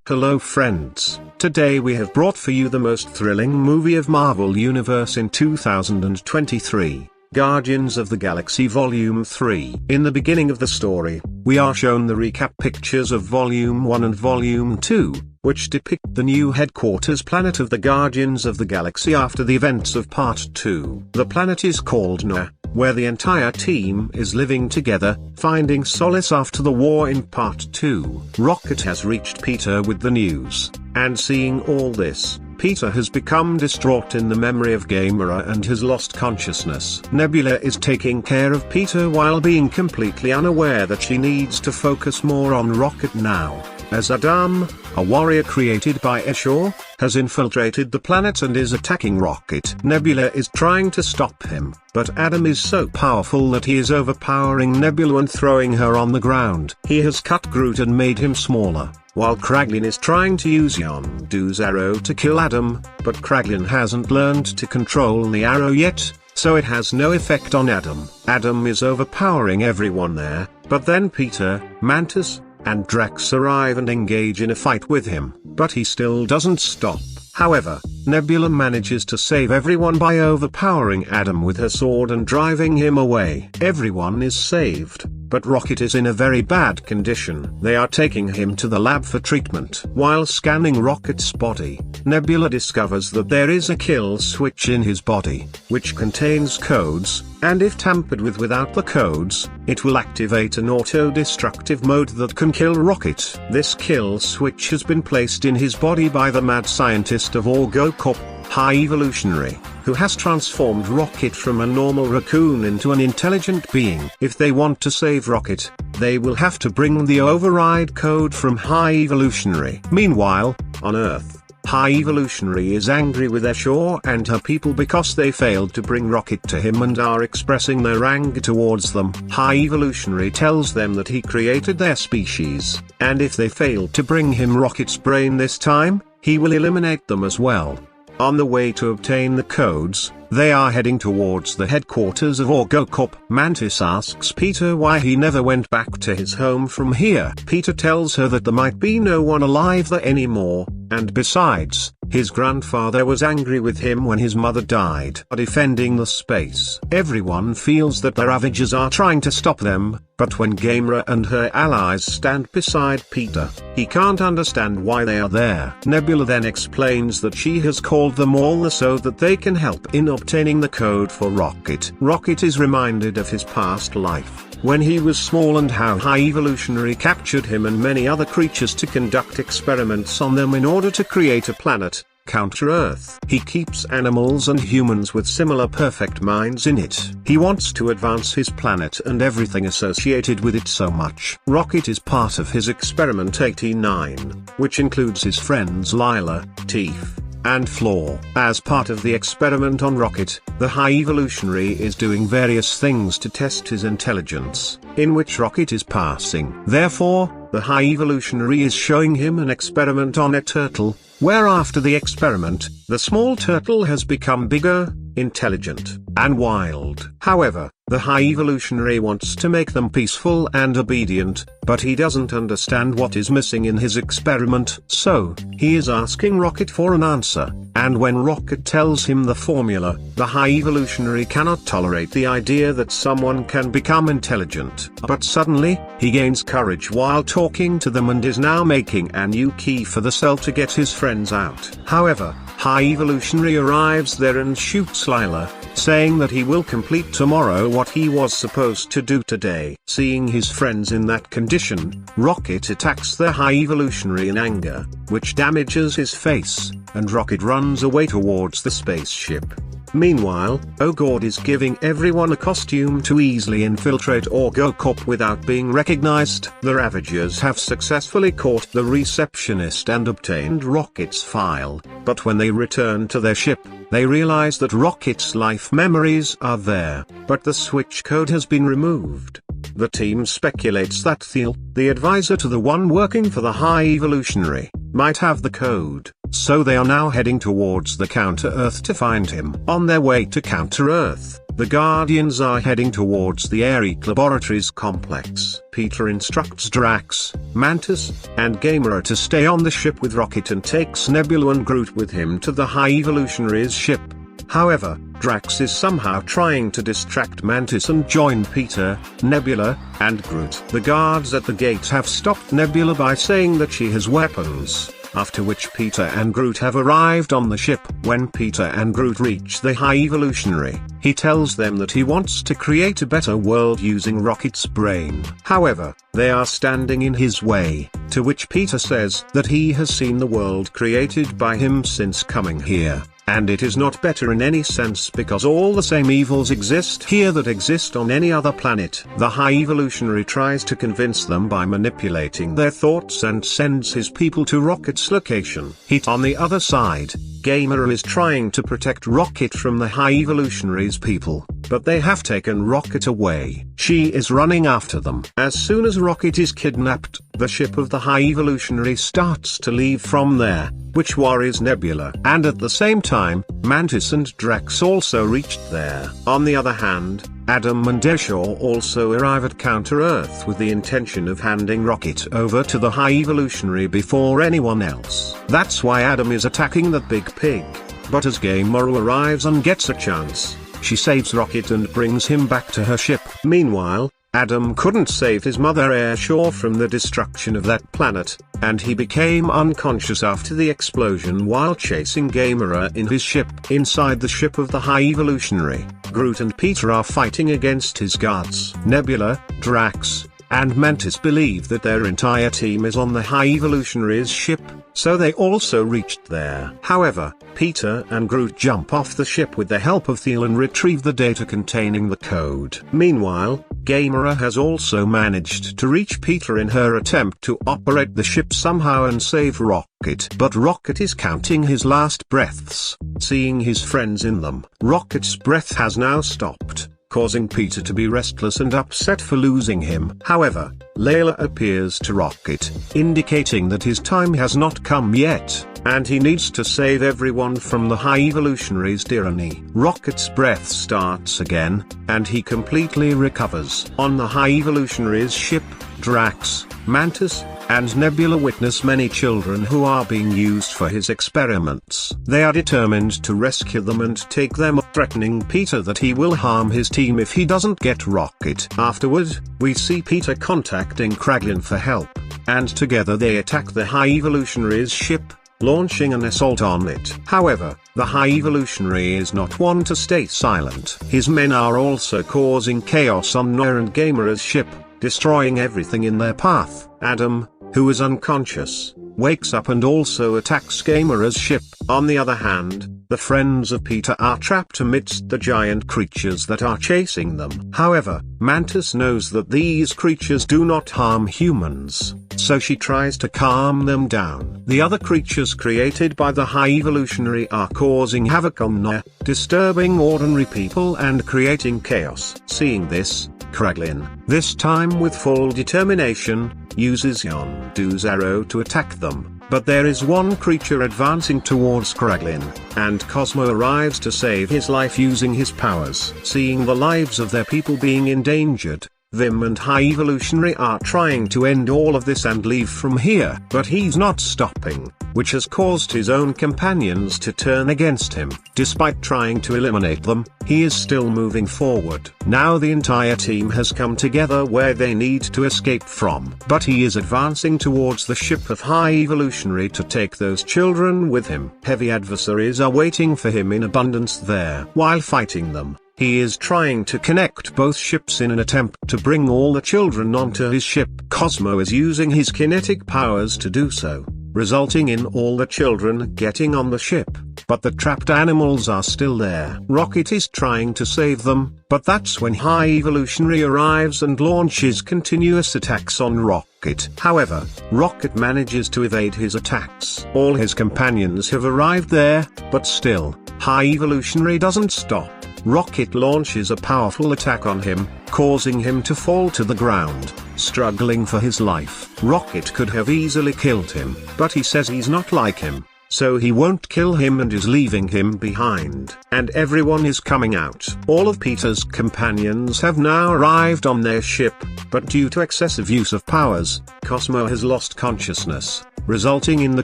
Hello friends, today we have brought for you the most thrilling movie of Marvel Universe in 2023, Guardians of the Galaxy Volume 3. In the beginning of the story, we are shown the recap pictures of Volume 1 and Volume 2, which depict the new headquarters planet of the Guardians of the Galaxy after the events of Part 2. The planet is called Namouras, where the entire team is living together, finding solace after the war in Part 2. Rocket has reached Peter with the news, and seeing all this, Peter has become distraught in the memory of Gamora and has lost consciousness. Nebula is taking care of Peter while being completely unaware that she needs to focus more on Rocket now, as Adam, a warrior created by Eshor, has infiltrated the planet and is attacking Rocket. Nebula is trying to stop him, but Adam is so powerful that he is overpowering Nebula and throwing her on the ground. He has cut Groot and made him smaller, while Kraglin is trying to use Yondu's arrow to kill Adam, but Kraglin hasn't learned to control the arrow yet, so it has no effect on Adam. Adam is overpowering everyone there, but then Peter, Mantis, and Drax arrive and engage in a fight with him, but he still doesn't stop. However, Nebula manages to save everyone by overpowering Adam with her sword and driving him away. Everyone is saved, but Rocket is in a very bad condition. They are taking him to the lab for treatment. While scanning Rocket's body, Nebula discovers that there is a kill switch in his body, which contains codes, and if tampered with without the codes, it will activate an auto-destructive mode that can kill Rocket. This kill switch has been placed in his body by the mad scientist of Orgocorp, High Evolutionary, who has transformed Rocket from a normal raccoon into an intelligent being. If they want to save Rocket, they will have to bring the override code from High Evolutionary. Meanwhile, on Earth, High Evolutionary is angry with Eshor and her people because they failed to bring Rocket to him and are expressing their anger towards them. High Evolutionary tells them that he created their species, and if they fail to bring him Rocket's brain this time, he will eliminate them as well. On the way to obtain the codes, they are heading towards the headquarters of Orgocorp. Mantis asks Peter why he never went back to his home from here. Peter tells her that there might be no one alive there anymore, and besides, his grandfather was angry with him when his mother died. Defending the space. Everyone feels that the Ravagers are trying to stop them, but when Gamora and her allies stand beside Peter, he can't understand why they are there. Nebula then explains that she has called them all so that they can help in obtaining the code for Rocket. Rocket is reminded of his past life, when he was small, and how High Evolutionary captured him and many other creatures to conduct experiments on them in order to create a planet, counter-Earth. He keeps animals and humans with similar perfect minds in it. He wants to advance his planet and everything associated with it so much. Rocket is part of his Experiment 89, which includes his friends Lila, Teef, and Flaw. As part of the experiment on Rocket, the High Evolutionary is doing various things to test his intelligence, in which Rocket is passing. Therefore, the High Evolutionary is showing him an experiment on a turtle, where after the experiment, the small turtle has become bigger, intelligent, and wild. However, the High Evolutionary wants to make them peaceful and obedient, but he doesn't understand what is missing in his experiment, so he is asking Rocket for an answer, and when Rocket tells him the formula, the High Evolutionary cannot tolerate the idea that someone can become intelligent. But suddenly, he gains courage while talking to them and is now making a new key for the cell to get his friends out. However, High Evolutionary arrives there and shoots Lila, saying that he will complete tomorrow what he was supposed to do today. Seeing his friends in that condition, Rocket attacks the High Evolutionary in anger, which damages his face, and Rocket runs away towards the spaceship. Meanwhile, Ogord is giving everyone a costume to easily infiltrate Orgocorp without being recognized. The Ravagers have successfully caught the receptionist and obtained Rocket's file, but when they return to their ship, they realize that Rocket's life memories are there, but the switch code has been removed. The team speculates that Thiel, the advisor to the one working for the High Evolutionary, might have the code, so they are now heading towards the Counter-Earth to find him. On their way to Counter-Earth, the Guardians are heading towards the Eric Laboratories complex. Peter instructs Drax, Mantis, and Gamora to stay on the ship with Rocket and takes Nebula and Groot with him to the High Evolutionaries ship. However, Drax is somehow trying to distract Mantis and join Peter, Nebula, and Groot. The guards at the gate have stopped Nebula by saying that she has weapons, after which Peter and Groot have arrived on the ship. When Peter and Groot reach the High Evolutionary, he tells them that he wants to create a better world using Rocket's brain. However, they are standing in his way, to which Peter says that he has seen the world created by him since coming here, and it is not better in any sense because all the same evils exist here that exist on any other planet. The High Evolutionary tries to convince them by manipulating their thoughts and sends his people to Rocket's location. On the other side, Gamora is trying to protect Rocket from the High Evolutionary's people, but they have taken Rocket away. She is running after them. As soon as Rocket is kidnapped, the ship of the High Evolutionary starts to leave from there, which worries Nebula. And at the same time, Mantis and Drax also reached there. On the other hand, Adam and Eshaw also arrive at Counter-Earth with the intention of handing Rocket over to the High Evolutionary before anyone else. That's why Adam is attacking that big pig. But as Gamora arrives and gets a chance, she saves Rocket and brings him back to her ship. Meanwhile, Adam couldn't save his mother Eshaw from the destruction of that planet, and he became unconscious after the explosion while chasing Gamora in his ship. Inside the ship of the High Evolutionary, Groot and Peter are fighting against his guards. Nebula, Drax, and Mantis believe that their entire team is on the High Evolutionary's ship, so they also reached there. However, Peter and Groot jump off the ship with the help of Thiel and retrieve the data containing the code. Meanwhile, Gamora has also managed to reach Peter in her attempt to operate the ship somehow and save Rocket. But Rocket is counting his last breaths, seeing his friends in them. Rocket's breath has now stopped, causing Peter to be restless and upset for losing him. However, Layla appears to Rocket, indicating that his time has not come yet, and he needs to save everyone from the High Evolutionary's tyranny. Rocket's breath starts again, and he completely recovers. On the High Evolutionary's ship, Drax, Mantis, and Nebula witness many children who are being used for his experiments. They are determined to rescue them and take them, threatening Peter that he will harm his team if he doesn't get Rocket. Afterward, we see Peter contacting Kraglin for help, and together they attack the High Evolutionary's ship, launching an assault on it. However, the High Evolutionary is not one to stay silent. His men are also causing chaos on Noah and Gamora's ship, destroying everything in their path. Adam, who is unconscious, wakes up and also attacks Gamora's ship. On the other hand, the friends of Peter are trapped amidst the giant creatures that are chasing them. However, Mantis knows that these creatures do not harm humans, so she tries to calm them down. The other creatures created by the High Evolutionary are causing havoc on Noah, disturbing ordinary people and creating chaos. Seeing this, Kraglin, this time with full determination, uses Yondu's arrow to attack them, but there is one creature advancing towards Kraglin, and Cosmo arrives to save his life using his powers. Seeing the lives of their people being endangered, Vim and High Evolutionary are trying to end all of this and leave from here, but he's not stopping, which has caused his own companions to turn against him. Despite trying to eliminate them, he is still moving forward. Now the entire team has come together where they need to escape from, but he is advancing towards the ship of High Evolutionary to take those children with him. Heavy adversaries are waiting for him in abundance there. While fighting them, he is trying to connect both ships in an attempt to bring all the children onto his ship. Cosmo is using his kinetic powers to do so, resulting in all the children getting on the ship, but the trapped animals are still there. Rocket is trying to save them, but that's when High Evolutionary arrives and launches continuous attacks on Rocket. However, Rocket manages to evade his attacks. All his companions have arrived there, but still, High Evolutionary doesn't stop. Rocket launches a powerful attack on him, causing him to fall to the ground, struggling for his life. Rocket could have easily killed him, but he says he's not like him. so he won't kill him and is leaving him behind. And everyone is coming out. All of Peter's companions have now arrived on their ship, but due to excessive use of powers, Cosmo has lost consciousness, resulting in the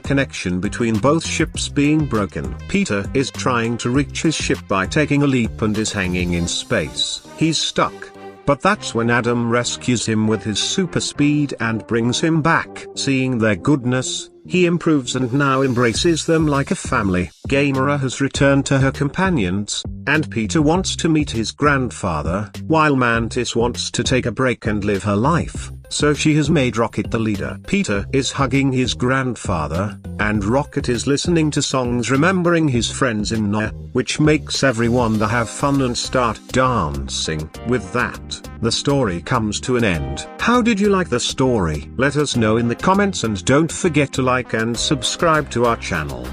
connection between both ships being broken. Peter is trying to reach his ship by taking a leap and is hanging in space. He's stuck. But that's when Adam rescues him with his super speed and brings him back. Seeing their goodness, he improves and now embraces them like a family. Gamora has returned to her companions, and Peter wants to meet his grandfather, while Mantis wants to take a break and live her life, so she has made Rocket the leader. Peter is hugging his grandfather, and Rocket is listening to songs remembering his friends in Noah, which makes everyone to have fun and start dancing. With that, the story comes to an end. How did you like the story? Let us know in the comments and don't forget to like and subscribe to our channel.